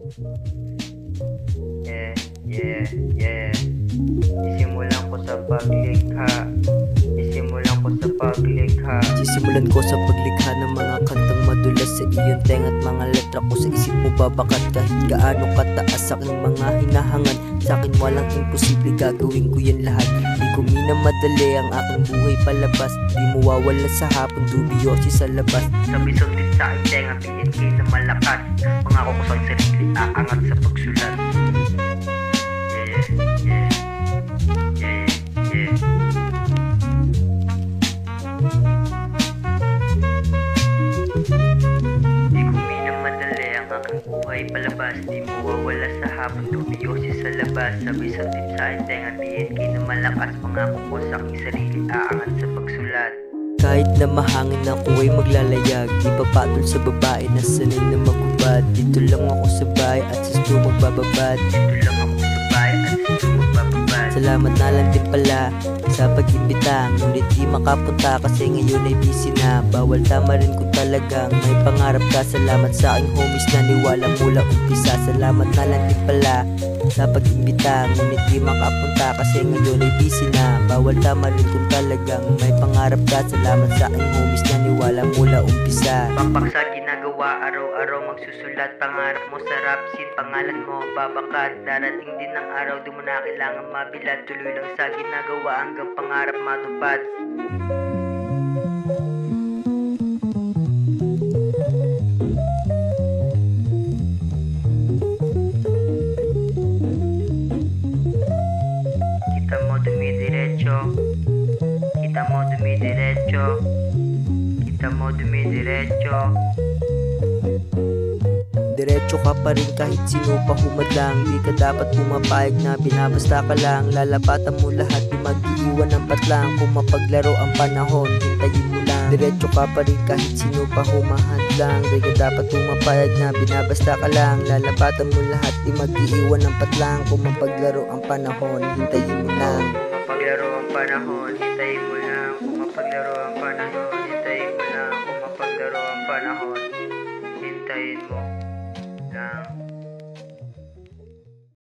Yeah, yeah, yeah. Isimulan ko sa paglikha. Isimulan ko sa paglikha. Sisimulan ko sa paglikha ng mga kantang madulas sa iyong tenga't mga letra ko sa isip mo babakat. Kahit gaano kataas aking mga hinahangad, sa akin walang imposible, gagawin ko yan lahat. Di ko minamadali ang aking buhay palabas. Di mo wawala sa hapon, dubyosi sa labas. Sabi-suntit sa aking tenga, PNK na malakas. Pangako ko sa sarili, aangat sa pagsulat. Yeah, yeah, yeah, yeah. Di ko minamadali ang aking buhay palabas. Di mo wawala sa hapon, dubyosi sa labas. Sabi-suntit sa aking tenga, PNK na malakas. Pangako ko sa aking sarili, aangat sa pagsulat. Kahit na mahangin ako ay maglalayag, di papatol sa babae na sanay na magubad. Dito lang ako sa bahay at sa sto magbababad. Dito lang ako sa bahay at sa sto magbababad. Salamat na lang din pala sa pag-imbita, ngunit di makapunta kasi ngayon ay busy na. Bawal tama rin kung talagang may pangarap ka. Salamat sa aking homies na niwala mula umpisa. Salamat na lang din pala sa pag-imbita, ngunit di makapunta kasi ngayon ay busy na. Bawal tama rin kung talagang may pangarap ka. Salamat sa aking homies na niwala mula umpisa. Pakpak sa ginagawa, araw-araw magsusulat. Pangarap mo sa rap scene, pangalan mo babakat. Darating din ang araw, di mo na kailangan mabilad. Tuloy lang sa ginagawa hanggang pangarap matupad. Kita mo dumidiretso, kita mo dumidiretso, kita mo dumidiretso. Diretso ka pa rin kahit sino pa humadlang. Di ka dapat pumapayag na binabasta ka lang. Lalapatan mo lahat, di mag-iiwan ng patlang. Kung mapaglaro ang panahon, hintayin mo lang. Diretso ka pa rin kahit sino pa humahadlang. Di ka dapat pumapayag na binabasta ka lang. Lalapatan mo lahat, di mag-iiwan ng patlang. Kung mapaglaro ang panahon, hintayin mo lang. Kung mapaglaro ang panahon, hintayin mo lang. Kung mapaglaro